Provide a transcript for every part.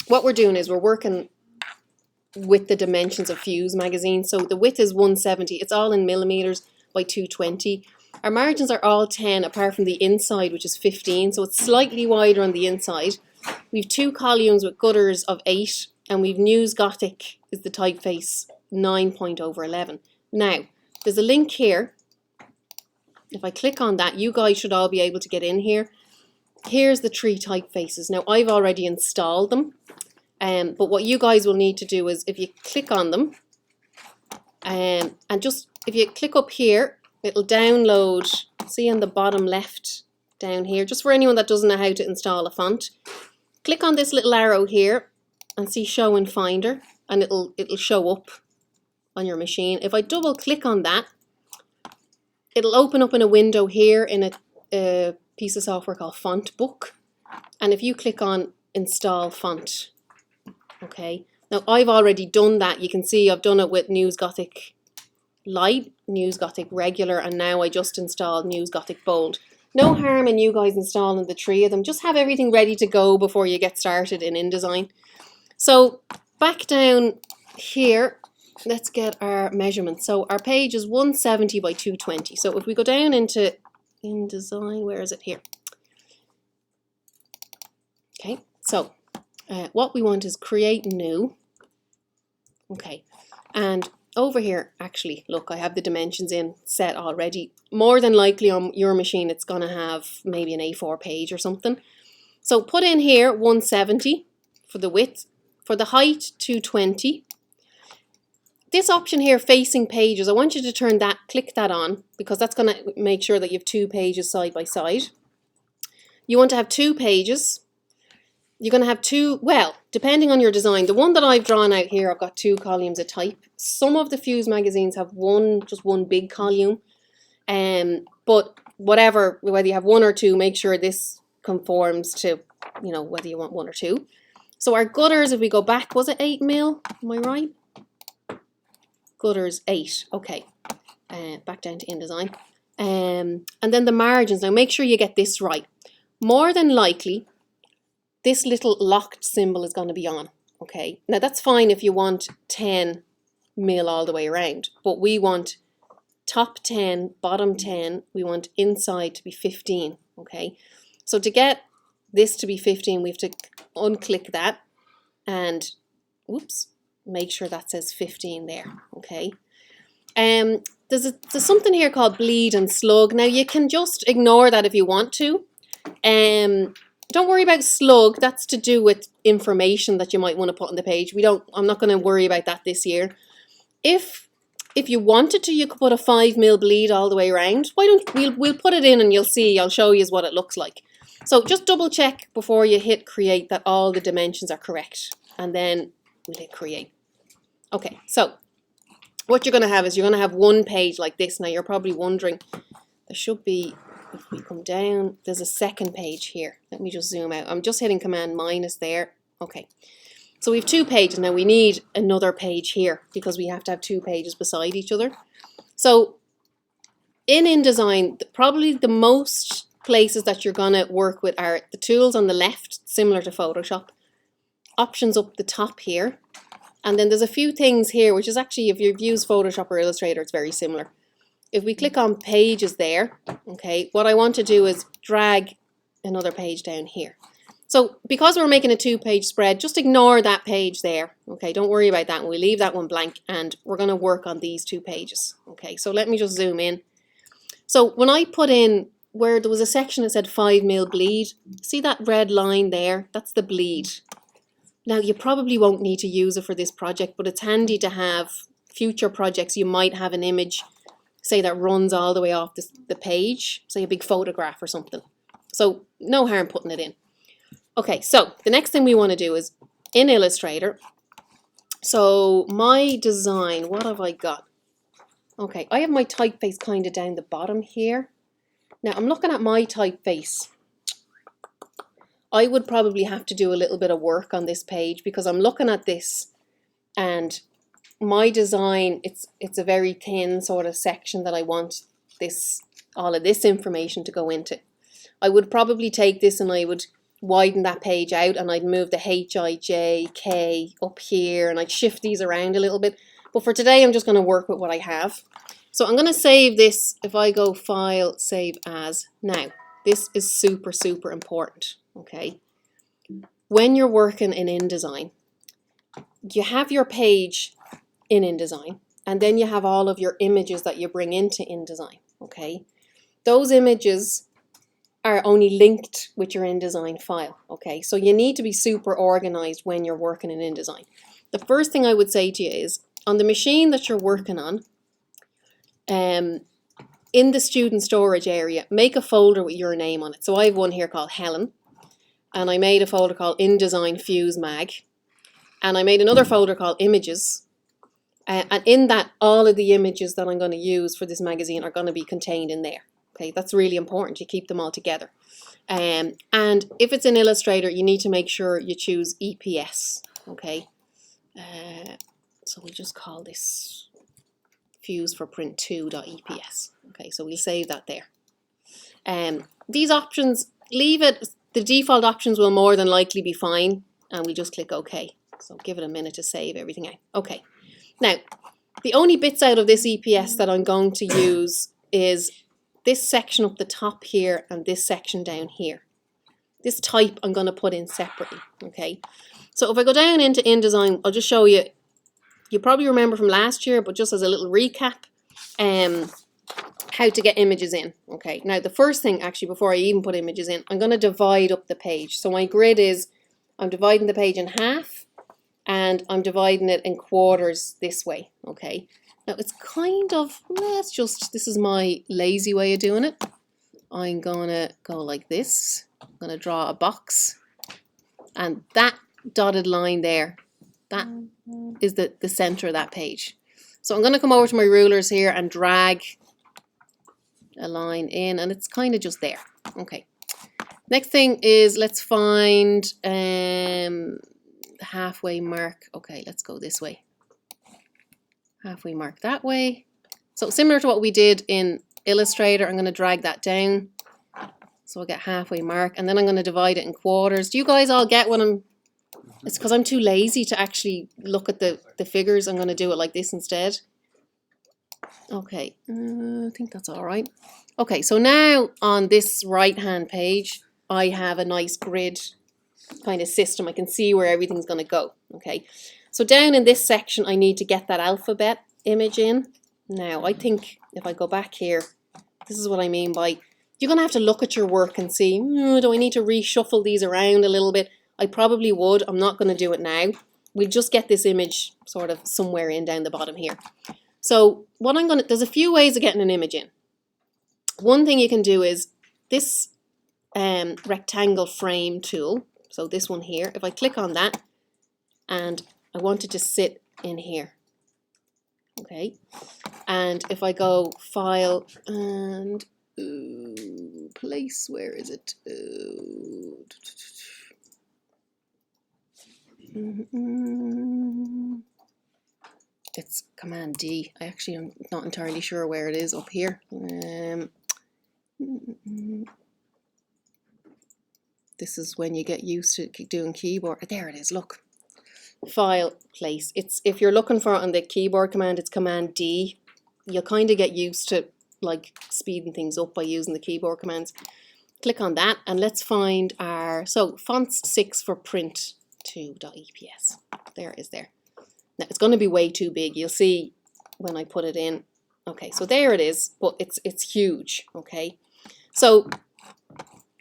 what we're doing is we're working with the dimensions of Fuse magazine. So the width is 170. It's all in millimeters by 220. Our margins are all 10 apart from the inside, which is 15. So it's slightly wider on the inside. We've 2 columns with gutters of 8, and we've News Gothic is the typeface 9.over11. Now, there's a link here. If I click on that, you guys should all be able to get in here. Here's the 3 typefaces. Now, I've already installed them. But what you guys will need to do is if you click on them and just if you click up here, it'll download, see on the bottom left down here, just for anyone that doesn't know how to install a font. Click on this little arrow here and see Show in Finder, and it'll show up on your machine. If I double click on that, it'll open up in a window here in a piece of software called Font Book. And if you click on Install Font, okay, now I've already done that. You can see I've done it with News Gothic Light, News Gothic Regular, and now I just installed News Gothic Bold. No harm in you guys installing the 3 of them. Just have everything ready to go before you get started in InDesign. So back down here, let's get our measurements. So our page is 170 by 220. So if we go down into InDesign, where is it here? Okay, so what we want is create new. Okay, and over here, actually, look, I have the dimensions in set already. More than likely on your machine, it's going to have maybe an A4 page or something. So put in here 170 for the width, for the height 220. This option here, facing pages, I want you to click that on, because that's going to make sure that you have 2 pages side by side. You want to have 2 pages. You're going to have 2, well, depending on your design. The one that I've drawn out here, I've got 2 columns of type. Some of the Fuse magazines have just one big column. But whatever, whether you have 1 or 2, make sure this conforms to, you know, whether you want 1 or 2. So our gutters, if we go back, was it 8 mil? Am I right? Gutters 8. Okay. Back down to InDesign. And then the margins. Now make sure you get this right. More than likely, this little locked symbol is going to be on, okay? Now that's fine if you want 10 mil all the way around, but we want top 10, bottom 10, we want inside to be 15, okay? So to get this to be 15, we have to unclick that and, oops, make sure that says 15 there, okay? There's something here called bleed and slug. Now you can just ignore that if you want to. Don't worry about slug. That's to do with information that you might want to put on the page. I'm not going to worry about that this year. If you wanted to, you could put a 5 mil bleed all the way around. Why don't we'll put it in and you'll see. I'll show you what it looks like. So just double check before you hit create that all the dimensions are correct, and then we'll hit create. Okay, so what you're going to have is you're going to have 1 page like this. Now you're probably wondering, there should be, if we come down, there's a 2nd page here. Let me just zoom out. I'm just hitting Command minus there. Okay. So we have 2 pages. Now we need another page here because we have to have 2 pages beside each other. So in InDesign, probably the most places that you're going to work with are the tools on the left, similar to Photoshop. Options up the top here. And then there's a few things here, which is actually, if you've used Photoshop or Illustrator, it's very similar. If we click on pages there, okay, what I want to do is drag another page down here. So because we're making a 2-page spread, just ignore that page there. Okay, don't worry about that. We leave that one blank and we're going to work on these 2 pages. Okay, so let me just zoom in. So when I put in where there was a section that said 5 mil bleed, see that red line there? That's the bleed. Now you probably won't need to use it for this project, but it's handy to have future projects. You might have an image, say, that runs all the way off the page, say a big photograph or something. So no harm putting it in. Okay, so the next thing we want to do is in Illustrator. So my design, what have I got? Okay, I have my typeface kind of down the bottom here. Now I'm looking at my typeface. I would probably have to do a little bit of work on this page because I'm looking at this and my design, it's a very thin sort of section that I want all of this information to go into. I would probably take this and I would widen that page out, and I'd move the H, I, J, K up here, and I'd shift these around a little bit. But for today, I'm just going to work with what I have. So I'm going to save this. If I go File, Save As. Now, this is super, super important, okay? When you're working in InDesign, you have your page in InDesign, and then you have all of your images that you bring into InDesign, okay? Those images are only linked with your InDesign file, okay? So you need to be super organized when you're working in InDesign. The first thing I would say to you is, on the machine that you're working on, in the student storage area, make a folder with your name on it. So I have one here called Helen, and I made a folder called InDesign Fuse Mag, and I made another folder called Images, and in that, all of the images that I'm going to use for this magazine are going to be contained in there. Okay, that's really important. You keep them all together. And if it's in Illustrator, you need to make sure you choose EPS. Okay, so we'll just call this Fuse for Print 2.eps. Okay, so we'll save that there. These options, leave it. The default options will more than likely be fine, and we just click OK. So give it a minute to save everything out. Okay. Now, the only bits out of this EPS that I'm going to use is this section up the top here and this section down here. This type I'm going to put in separately. Okay. So if I go down into InDesign, I'll just show you. You probably remember from last year, but just as a little recap, how to get images in. Okay, now the first thing, actually, before I even put images in, I'm going to divide up the page. So my grid is, I'm dividing the page in half, and I'm dividing it in quarters this way. Okay, now it's kind of, let's just, this is my lazy way of doing it. I'm going to go like this. I'm going to draw a box, and that dotted line there, that is the center of that page. So I'm going to come over to my rulers here and drag a line in, and it's kind of just there. Okay. Next thing is, let's find the halfway mark. Okay, let's go this way. Halfway mark that way. So similar to what we did in Illustrator, I'm going to drag that down. So I'll get halfway mark, and then I'm going to divide it in quarters. Do you guys all get what I'm... It's because I'm too lazy to actually look at the figures. I'm going to do it like this instead. Okay, I think that's all right. Okay, so now on this right-hand page, I have a nice grid kind of system. I can see where everything's going to go. Okay, so down in this section, I need to get that alphabet image in. Now, I think if I go back here, this is what I mean by, you're going to have to look at your work and see, do I need to reshuffle these around a little bit? I probably would. I'm not going to do it now. We'll just get this image sort of somewhere in down the bottom here. So what I'm going to, there's a few ways of getting an image in. One thing you can do is this rectangle frame tool. So this one here, if I click on that and I want it to sit in here. Okay. And if I go File and Place, where is it? It's Command D. I actually am not entirely sure where it is up here. This is when you get used to doing keyboard. There it is, look. File, Place. It's, if you're looking for it on the keyboard command, it's Command D. You'll kind of get used to like speeding things up by using the keyboard commands. Click on that and let's find our, so fonts 6 for print 2.eps. There it is there. Now it's going to be way too big. You'll see when I put it in. Okay, so there it is, but it's huge. Okay, so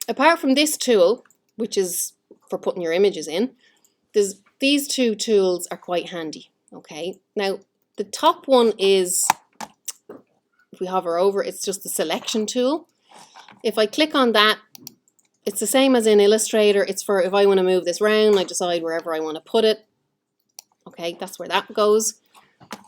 apart from this tool, which is for putting your images in, these two tools are quite handy. Okay, now the top one is, if we hover over, it's just the selection tool. If I click on that, it's the same as in Illustrator. It's for if I want to move this round, I decide wherever I want to put it. Okay, that's where that goes.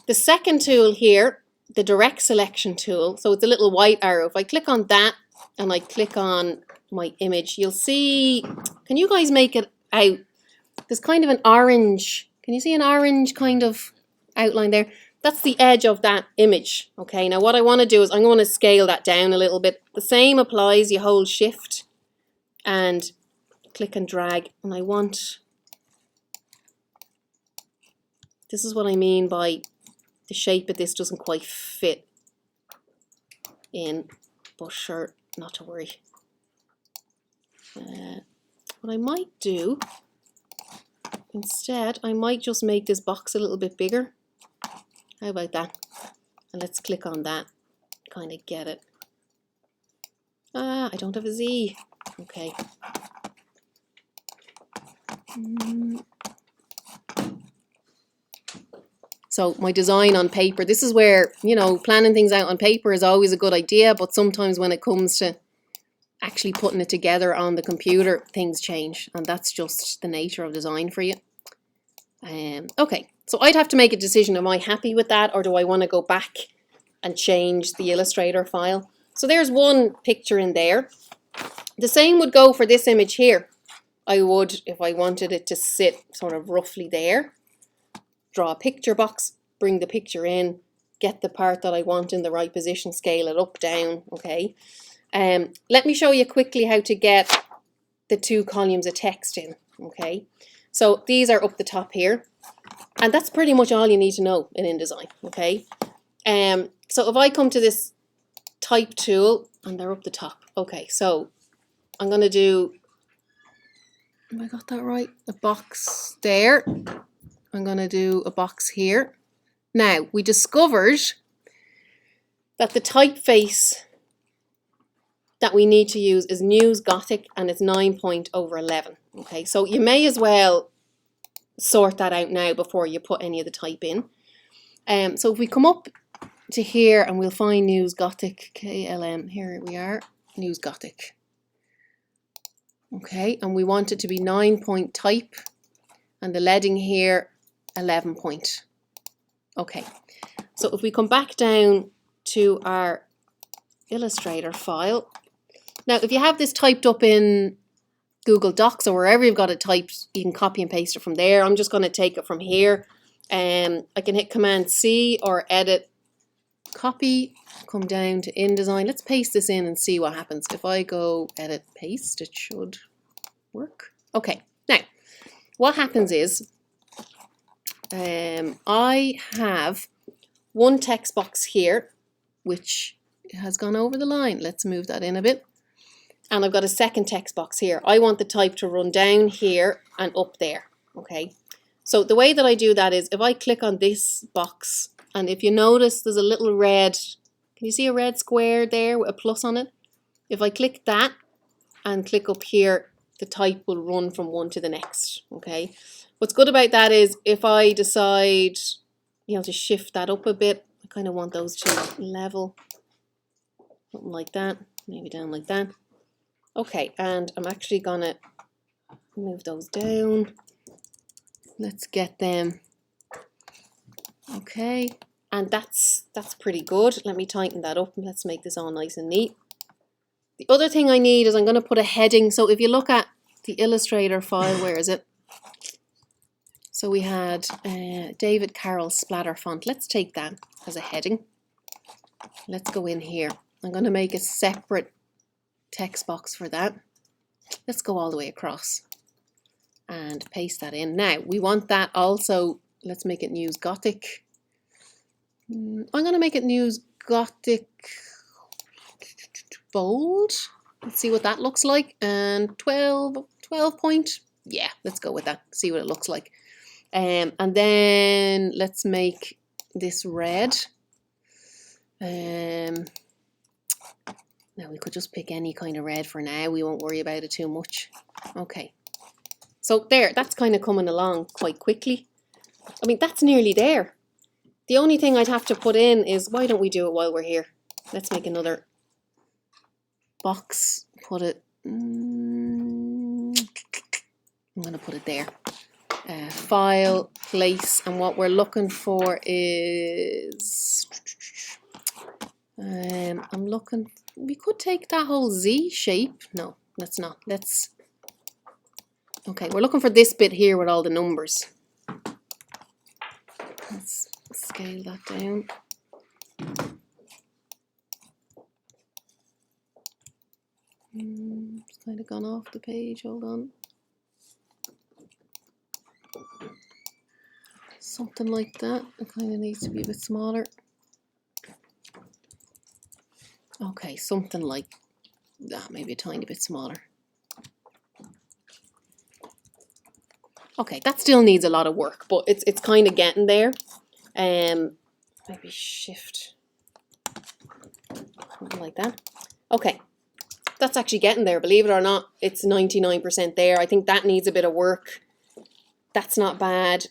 The second tool here, the direct selection tool, so it's a little white arrow. If I click on that and I click on my image, you'll see, can you guys make it out? There's kind of an orange, can you see an orange kind of outline there? That's the edge of that image. Okay, now what I want to do is I'm going to scale that down a little bit. The same applies, you hold Shift and click and drag, and I want, this is what I mean by the shape of this doesn't quite fit in, but sure, not to worry. What I might do instead, I might just make this box a little bit bigger. How about that? And let's click on that, kind of get it. Ah, I don't have a Z. Okay. So my design on paper, this is where, you know, planning things out on paper is always a good idea, but sometimes when it comes to actually putting it together on the computer, things change, and that's just the nature of design for you. Okay, so I'd have to make a decision, am I happy with that, or do I want to go back and change the Illustrator file? So there's one picture in there. The same would go for this image here. I would, if I wanted it to sit sort of roughly there, draw a picture box, bring the picture in, get the part that I want in the right position, scale it up, down, okay. Let me show you quickly how to get the 2 columns of text in, okay. So these are up the top here, and that's pretty much all you need to know in InDesign, okay. So if I come to this type tool, and they're up the top, okay, so I'm going to do, have I got that right? A box there. I'm going to do a box here. Now, we discovered that the typeface that we need to use is News Gothic, and it's 9./11. Okay, so you may as well sort that out now before you put any of the type in. So if we come up to here and we'll find News Gothic, KLM, here we are, News Gothic. Okay, and we want it to be 9-point type, and the leading here 11 point. Okay, so if we come back down to our Illustrator file, now if you have this typed up in Google Docs or wherever you've got it typed, you can copy and paste it from there. I'm just going to take it from here. I can hit Command C or Edit, copy, come down to InDesign. Let's paste this in and see what happens. If I go Edit, Paste, it should work. Okay, now what happens is I have one text box here which has gone over the line. Let's move that in a bit. And I've got a second text box here. I want the type to run down here and up there. Okay, so the way that I do that is if I click on this box, and if you notice there's a little red, can you see a red square there with a plus on it? If I click that and click up here, the type will run from one to the next. Okay, what's good about that is if I decide, you know, to shift that up a bit, I kind of want those to level, something like that, maybe down like that. Okay, and I'm actually gonna move those down. Let's get them. Okay, and that's pretty good. Let me tighten that up and let's make this all nice and neat. The other thing I need is I'm going to put a heading. So if you look at the Illustrator file, where is it? So we had David Carroll splatter font. Let's take that as a heading. Let's go in here. I'm going to make a separate text box for that. Let's go all the way across and paste that in. Now we want that also, let's make it News Gothic. I'm going to make it News Gothic bold. Let's see what that looks like. And 12 point. Yeah, let's go with that. See what it looks like. And then let's make this red. Now we could just pick any kind of red for now. We won't worry about it too much. Okay. So there, that's kind of coming along quite quickly. I mean, that's nearly there. The only thing I'd have to put in is, why don't we do it while we're here? Let's make another box. Put it, I'm going to put it there. File, place, and what we're looking for is, I'm looking, we could take that whole Z shape. No, let's not. Let's, okay, we're looking for this bit here with all the numbers. Let's scale that down. It's kind of gone off the page, hold on. Something like that. It kind of needs to be a bit smaller. Okay, something like that, maybe a tiny bit smaller. Okay, that still needs a lot of work, but it's kind of getting there. Maybe shift, something like that. Okay, that's actually getting there, believe it or not. It's 99% there. I think that needs a bit of work. That's not bad.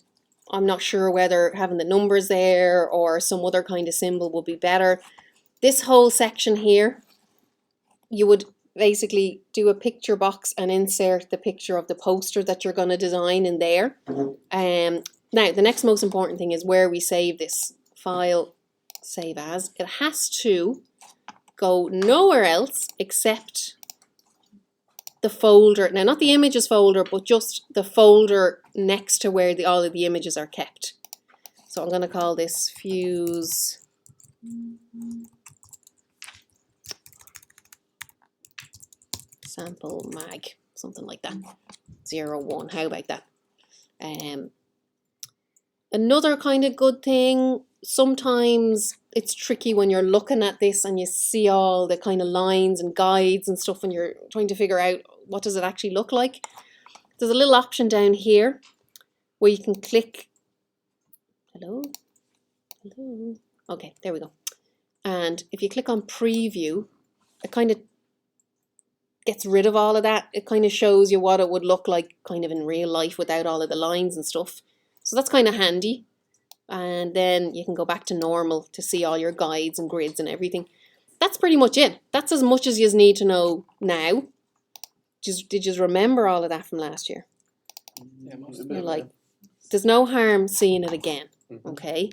I'm not sure whether having the numbers there or some other kind of symbol would be better. This whole section here, you would basically do a picture box and insert the picture of the poster that you're going to design in there. Now, the next most important thing is where we save this. File, save as. It has to go nowhere else except the folder. Now, not the images folder, but just the folder next to where all of the images are kept. So I'm going to call this Fuse Sample Mag, something like that. 01, how about that? Another kind of good thing, sometimes it's tricky when you're looking at this and you see all the kind of lines and guides and stuff and you're trying to figure out what does it actually look like. There's a little option down here where you can click, hello, okay, there we go. And if you click on preview, it kind of gets rid of all of that. It kind of shows you what it would look like kind of in real life without all of the lines and stuff. So that's kind of handy. And then you can go back to normal to see all your guides and grids and everything. That's pretty much it. That's as much as you need to know now. Did you remember all of that from last year? Yeah, most of it. You're like, there's no harm seeing it again, okay?